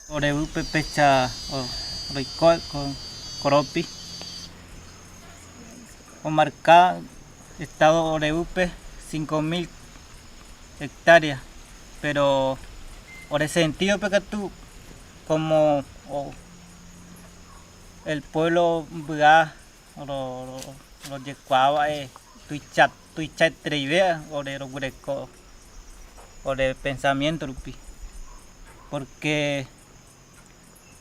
Orebupe pecha Roicol con Coropi. Comarca Estado Orebupe 5.000 hectáreas. Pero por ese sentido, tú como el pueblo lo yecuaba tuicha treivea orero greco ore pensamiento rupi porque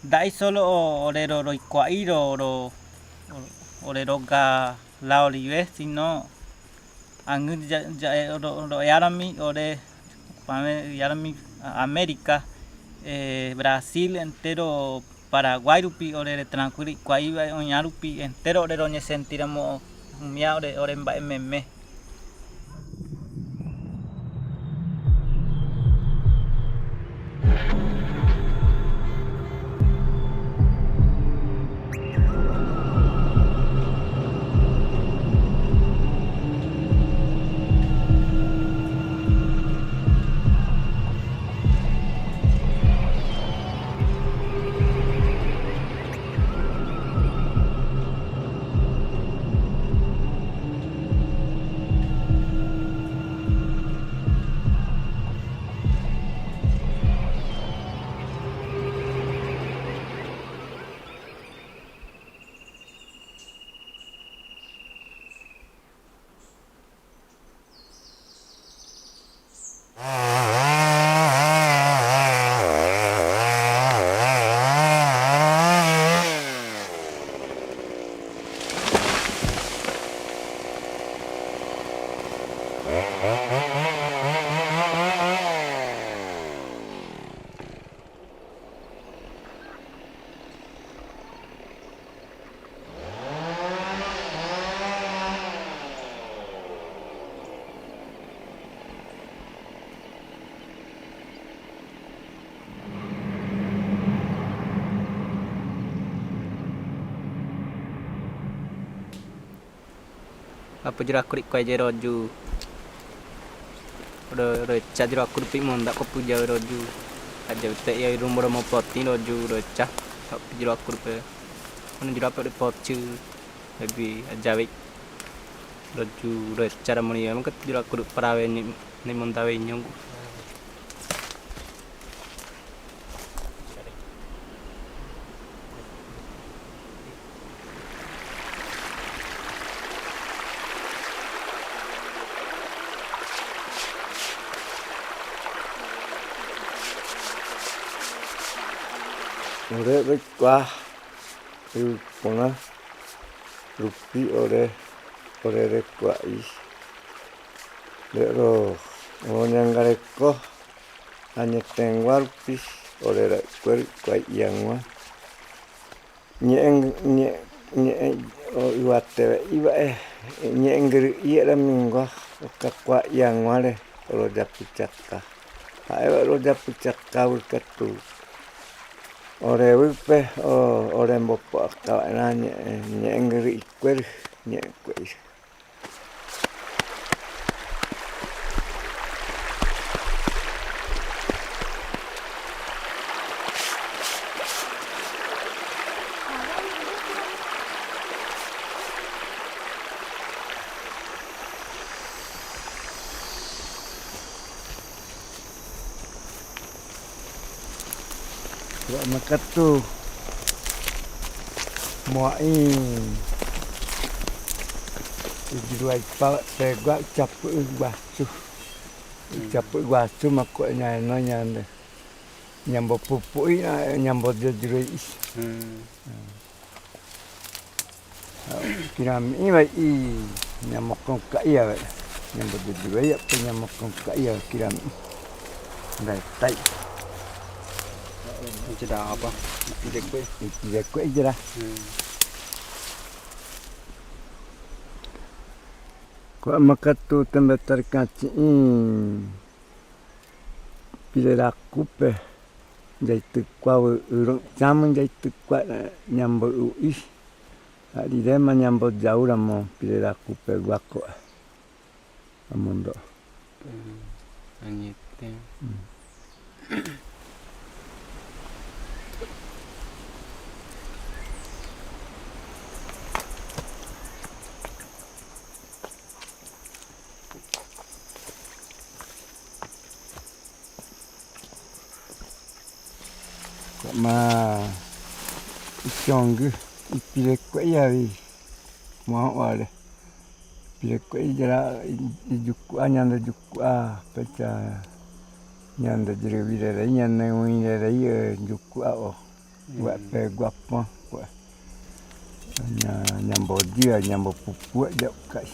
dai solo orero roicuairo orero ga la olive sino ang ya oro yarami ore yarami América Brasil entero Paraguay rupi ore tranquili kwaiba oñarupi entero ore roñe sentiramo mia ore mbae meme. Apa jera kurik kwa jero ju ro cha jero kurik monda ko puja roju aja te ya rumoro mo poti roju ro cha jero kurik on jero pa potu lebih ajawi roju ro cha ramoni am kat jero kurik parawe ni monda we nyong ore rekwa pona rupi ore rekwa is lero onyang gareko hanya tengwar pis ore rekwa yang wa nye iwate iwa nye ngri ira mingwa kakwa yang wale ro japucaka ayo ro japucaka wikatu ore wipe ore mbopo kawana nye ngri ikwer nye kwis makatu moain dijual pa tegak capu basuh makanya nanya nyambo pupui nyambo dijual kiram i nyamokong kaya nyambo dijual ya penyamokong kaya kiram dai tai jeda apa Dekwe jera. Kwa makatu tembetar kaci pilera kupe jaitu kwa urung jamun jaitu kwa nyambo uis di dema nyambo jauh ramo pilera kupe wako amondo anyete ma chong ipile ko yawi mau wale pile ko jara ijuk anyanda juk pecha nyanda jere widere nyanda widere juk o wa pe guapo wa nyambo dia nyambo pupu jak kai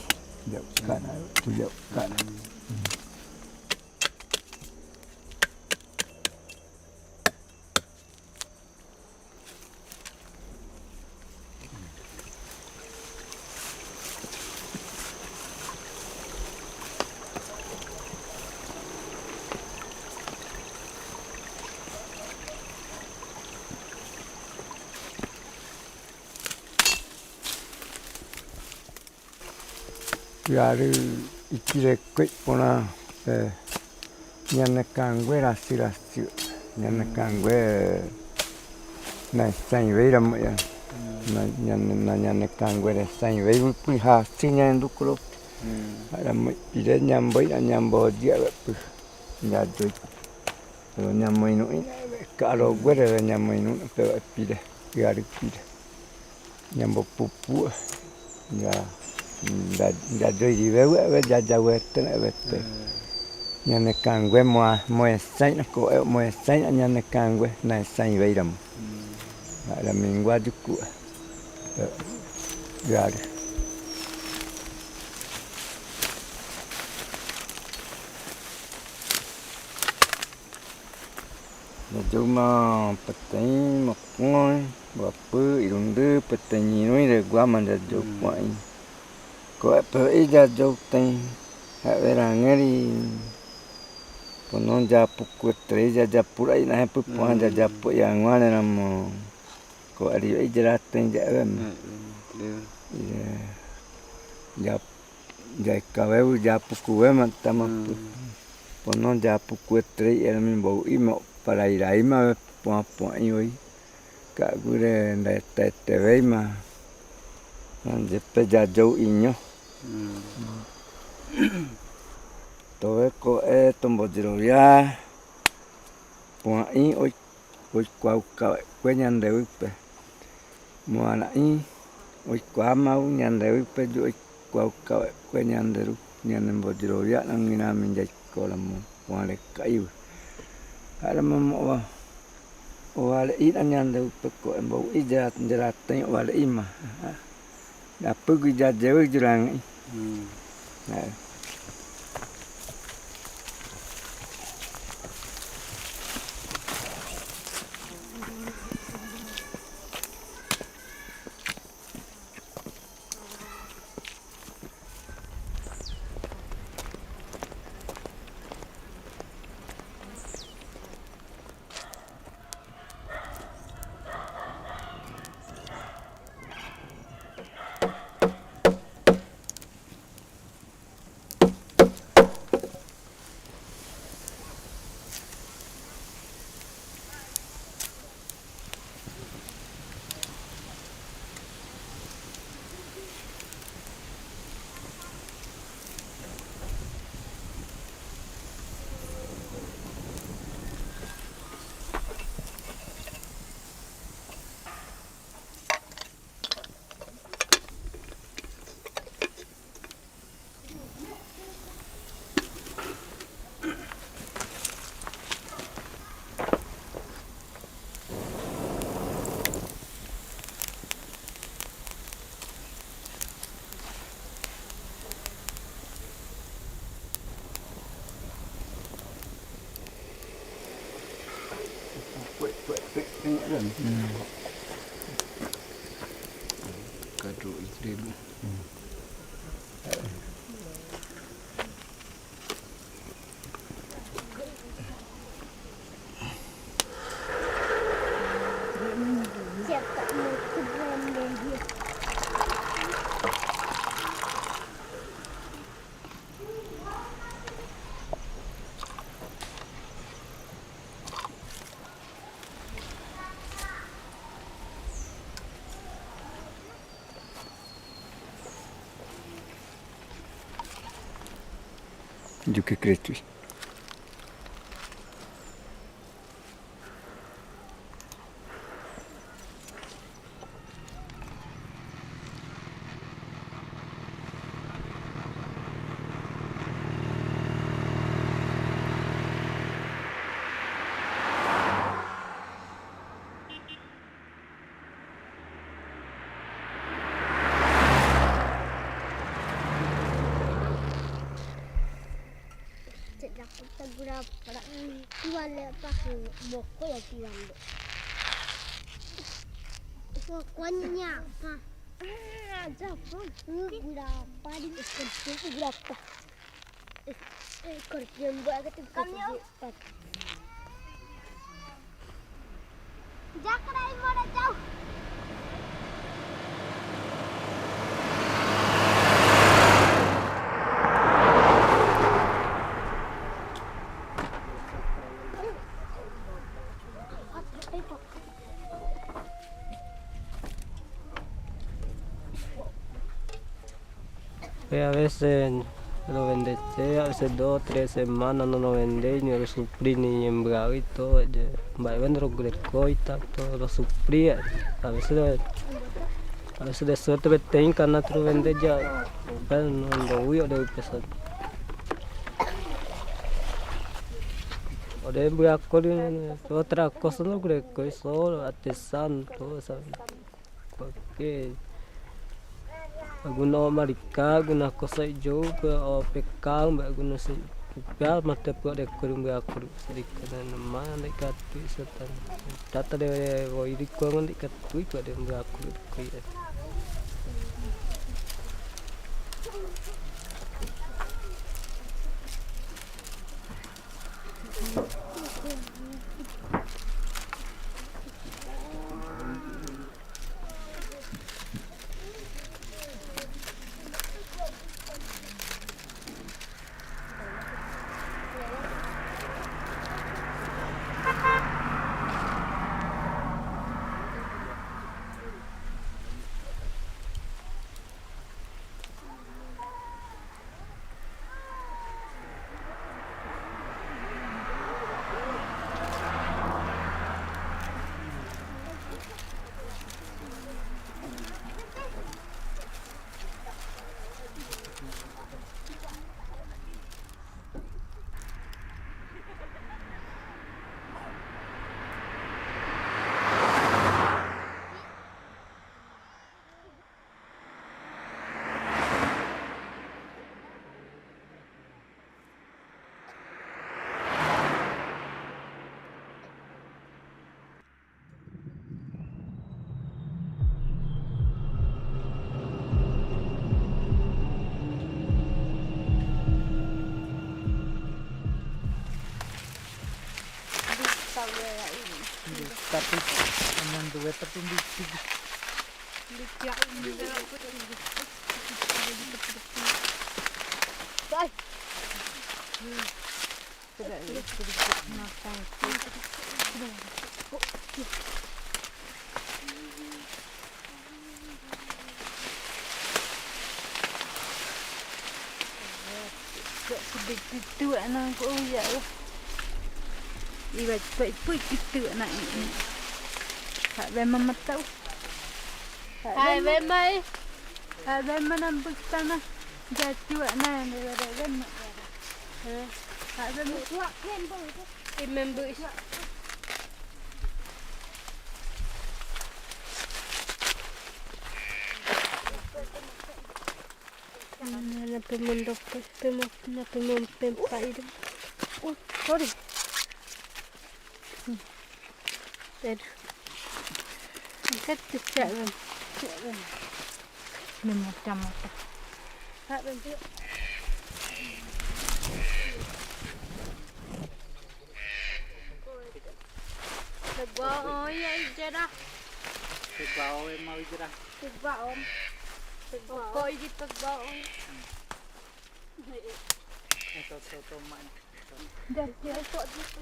jak kana tu jak kana Yari ikire kwek pona nyana kangwe rasi nyana kangwe na sai veira ya na nyana kangwe na sai veira pu ha sinya ndukro ara ire nyambo dia pu nyado pero nyamo ino karo gwere nyamo ino pero pide yari pide nyambo pupu ya da doi di we ja wete nyane kangwe mo sai ko mo sai nyane kangwe na sai veiram ala mingwa duku yar na juma patain mokoi bapu irunde patani noi de gua manda jopai ko pe ija jokten ha verangeri ponon ja puku treja ja purai na pu panda ja pu yang wana nam ko ari ija ten ja ja kaweu ja puku we matama ponon ja puku tre era min bo imo para ir ahí ma po hoy ka gure nda te veima ande pe ja jo inyo Todo ko tombo ya po ai oi kwa kwe nyande upe mo ana oi kwa mau nyande upe jo kwa kwe nyande ru nyande mbo ya ngina min ja ko la mo wale kai ala mo wale ina nyande upe ko mbo ija ndera ten wale ima da pugu ja jewe jurang Kado ikribu. ¿Yo qué crees tú? berapa kiwan pakai boko ya kiwan deh. Pokoknya apa? Japon berapa di kerja berapa? Kerja buat ketika Jakrai mana jauh? A veces lo vende, a veces 2 3 semanas no lo vende, ni lo suprí ni en bravo y todo, va a vender los grecos y todo, lo suprí, a veces de suerte que tengo que no lo vende ya, pero no lo huyo de pesar. O de braco, otra cosa no greco, es solo artesano, todo, ¿sabes? Porque algunos maricas, algunas cosas yo o pecan, algunos se pecan más te puede correr a correr sedikit nama de katu setan data de voy di kuangan di katu pada aku kuya. Tapi teman dua tertumbi itu anak aku ya lah. Iba pui itu anak ini. Tak memang tahu. Hai memang. Hai memang nampak tanah. Jatuh anak ni ada kan. Hai memang kuat kan boleh. Remember. Na pemundok na pempai itu. Oh, sorry. Dead. Kat cak kan. Macam apa? Tak bentuk. Terbau ya ijrah. Terbau mau ijrah. Terbau. Kau ini terbau. Toto man. Dah dia kok gitu.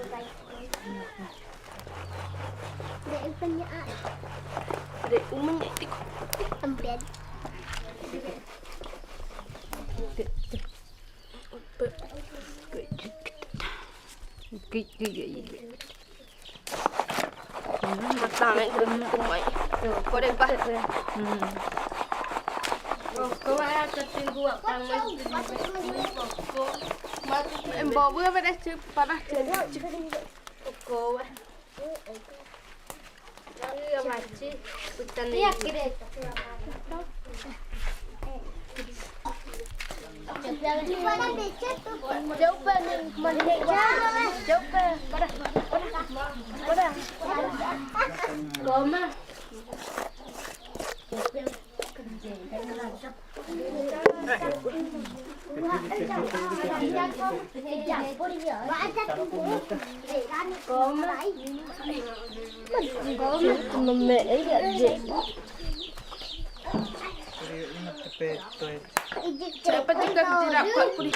Dek punya Dek umang tik. ambil. Matang naik kumai. Kau dek bah. Kau ada tunggu apa em bỏ bữa về đây chứ para cô nó mà chứ tụi Iya kira. Gimana becet tuh? jauh banget mana jauh pada goma mẹ ấy là gì Siapa juga tidak kuat pun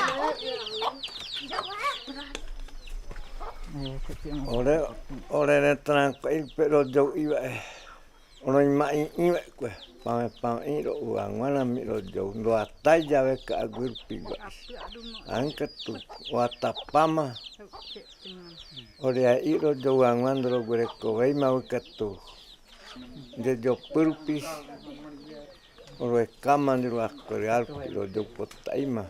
Ore tenang kai pero jauh iwa ono mai iwa kue pang iro uang mana mi ro jauh do atai jawe ka agur piga angkat tu watapama ore iro jauh uang mandro gure ko wei mau ketu de jo purpis ore kaman di ruak koreal iro jauh potaima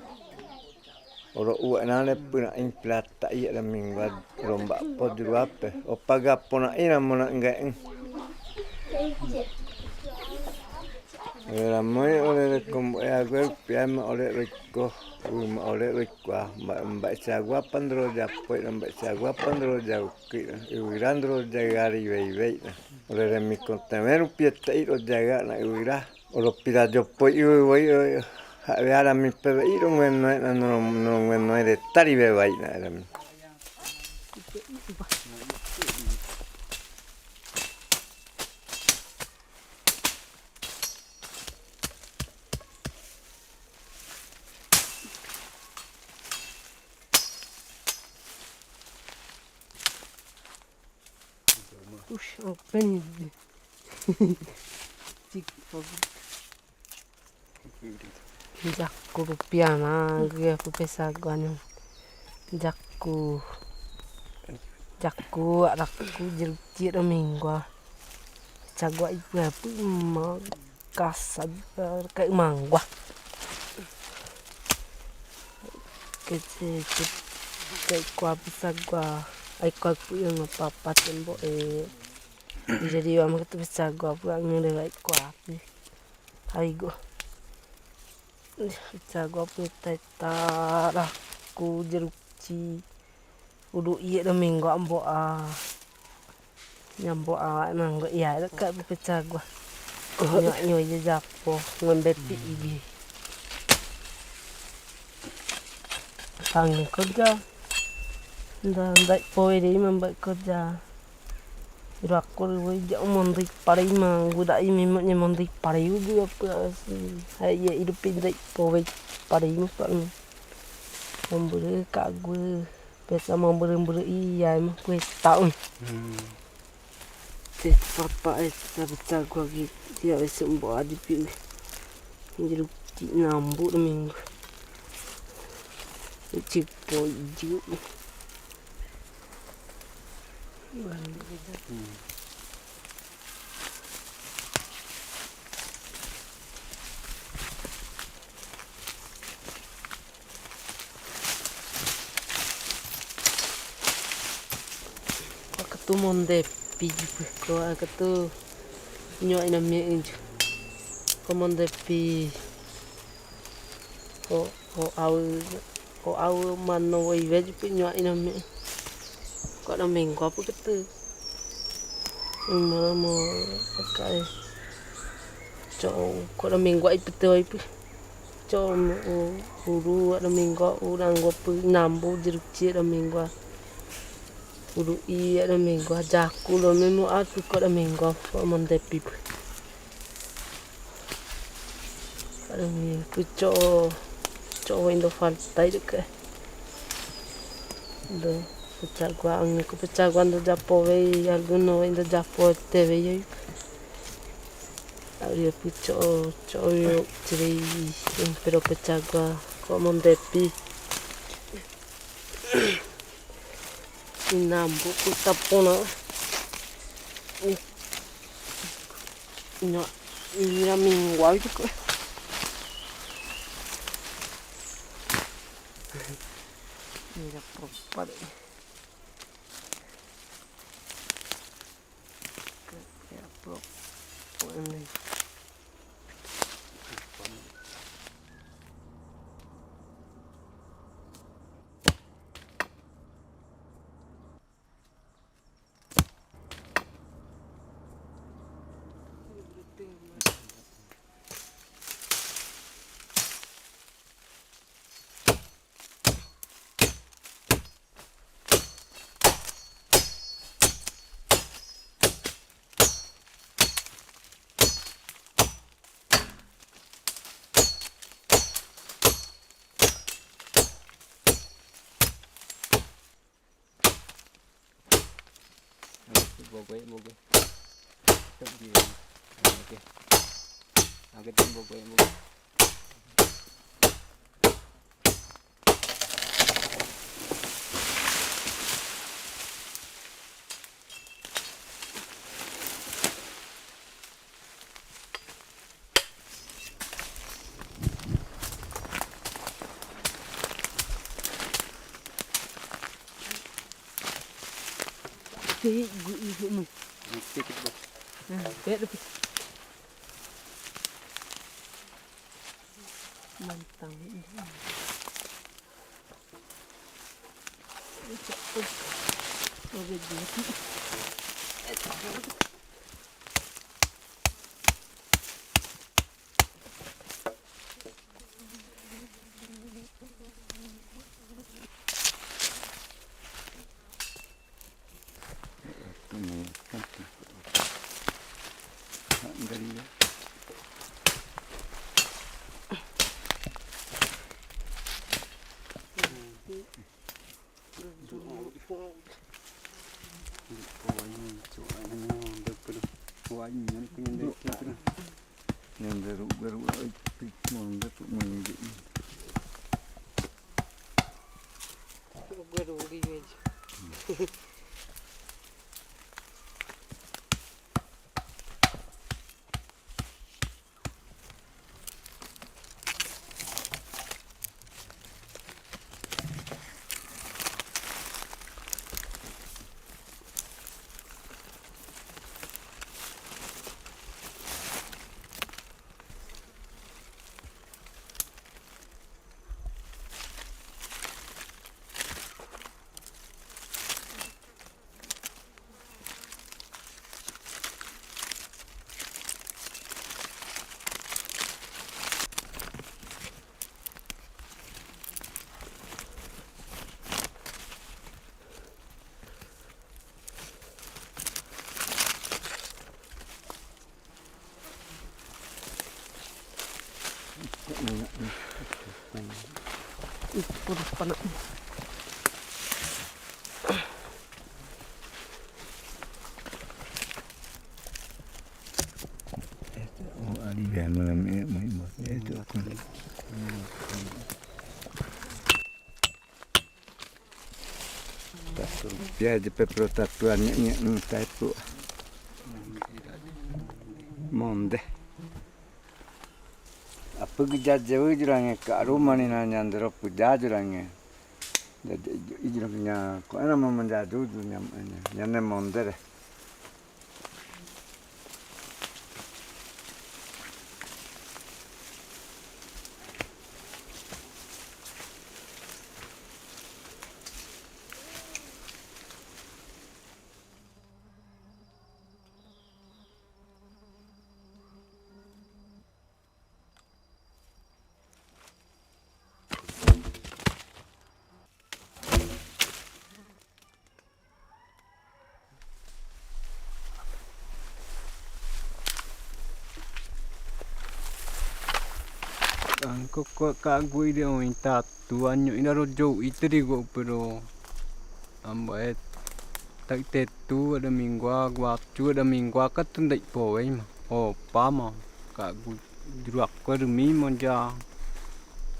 oro uang nane puna implata iya la mingwa romba podru ape o paga pona ina mona ngai era muy ole como agua piama ole rico ole rico mbak sagua pandro ya pues mbak sagua pandro ya uirandro llegari vei ole mi contener pieta iro llega na uira oro pira yo pues voy ahora mi pebe iro no de taribe vaina era mi open jakku rupiah mah gue aku pesa guanyo jakku aku jeruk minggu cagua ibu apa mau kasar kayak mangga kecil kayak gua bisa gua aku yang apa tembok jadi orang itu bisa gua pulang ngelai gua hari gua bisa gua putar aku jeruk udah iya dah minggu ambo nyambo emang gua iya dekat bisa gua nyoy japo ngambil pi Pangin kerja, ndak poe deh membuat kerja. Rakul wajah mandi pari mah, gua dah ini macam mandi pari juga apa sih? Hai ya hidup pindah poe pari mah kan. Memberi kagui, biasa memberi iya mah kue tahun. Teh papa sabta gua gitu, dia esok bawa di pi. Jadi nambu minggu. Cipo hijau ketu monde pi ko ketu nyoy na mi ko monde pi ko au mano wei vej punya ina me kok na minggu apa gitu mau pakai kok na minggu itu betul itu uru na minggu urang gua nambu jeruk na minggu uru iya na minggu jaku lo memo aku kok na minggu kok montepi ada minggu cowok Indo falta itu ke, do Pechaguan, ko pechaguan do Japo ve alguno in do Japo te ve yo. Abrir pucho yo tirei pero pechagua como depi. Inambu kutapona. No, mira mi guay ko. Mira por padre. Ya pro. Bueno. Vô quê chụp gì kìa cái tên vô quê Ti gu mu. sedikit bu Pero mantang. Yang garuk-garuk pikmon dapat menggigit. Gue rugi aja. Purus panas. Oh, alivian malam ini mau itu aku. Dia je pertatuannya entah itu. Monde. Apa kerja jauh jurangnya ke rumah ni nanya andro puja jurangnya. Jadi jurangnya kau nama menjadu jurangnya nyanyi monde deh. Kok kagui dia minta tuannya ini rojo itu di gua pero ambai tak tetu ada mingua guacu ada mingua ka tundai poe ma o pama ka gu jurak ko demi monja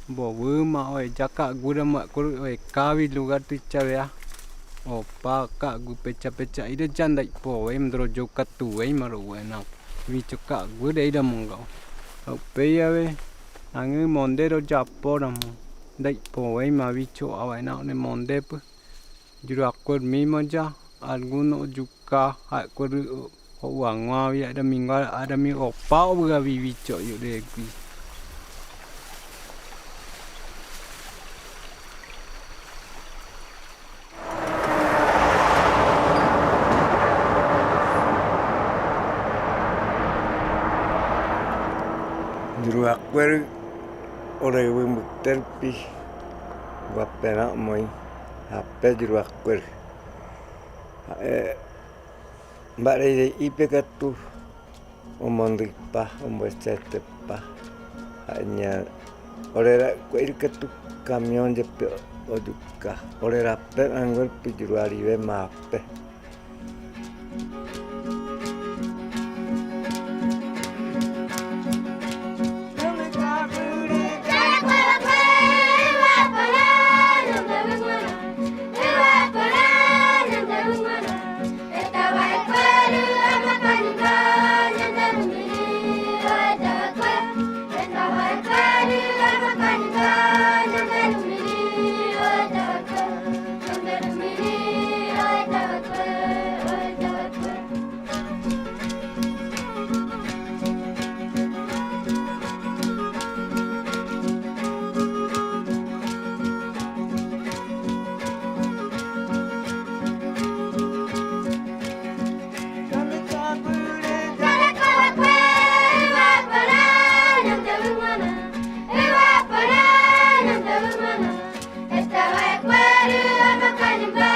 bo ma oi jaka gu da ma ko oi kawi lugar tu ya o pa ka gu peca ida jandai poe mdro joka tu ma ro enak wi cuka gu dei da monggo o pe ya we ange monde ro japo ram dai poe ma wi cho awai na ne monde pu jurak ko mi monja alguno juga hak ko uang ngawi ada minggu ada mi opa uga vivi cok yuk deh kui. Juru akwer oleh wimuk terpi wapena moi hape juru akwer mbak rei ipe katu omondripa ombostetepa hanya oleh kuir katu kamion jepe oduka oleh rape anggur pijuru aliwe mape Estaba de acuerdo,